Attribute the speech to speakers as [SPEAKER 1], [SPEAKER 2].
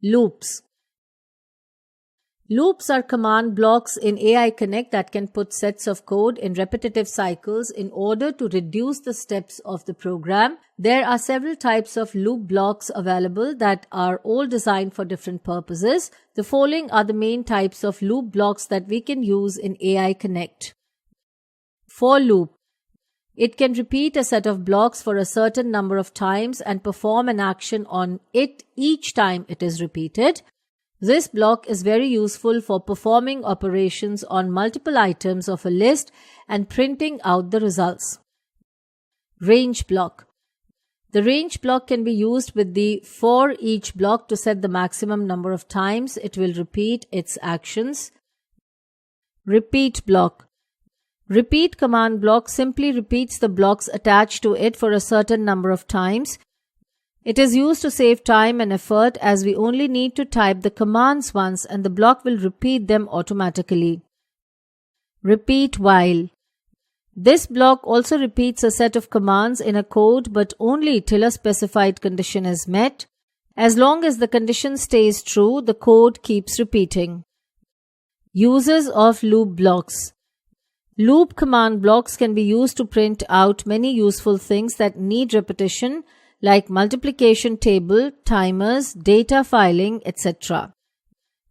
[SPEAKER 1] Loops. Loops are command blocks in AI Connect that can put sets of code in repetitive cycles in order to reduce the steps of the program. There are several types of loop blocks available that are all designed for different purposes. The following are the main types of loop blocks that we can use in AI Connect. For loop. It can repeat a set of blocks for a certain number of times and perform an action on it each time it is repeated. This block is very useful for performing operations on multiple items of a list and printing out the results. Range block. The range block can be used with the for each block to set the maximum number of times it will repeat its actions. Repeat block. Repeat command block simply repeats the blocks attached to it for a certain number of times. It is used to save time and effort as we only need to type the commands once and the block will repeat them automatically. Repeat while. This block also repeats a set of commands in a code but only till a specified condition is met. As long as the condition stays true, the code keeps repeating. Uses of loop blocks. Loop command blocks can be used to print out many useful things that need repetition like multiplication table, timers, data filing, etc.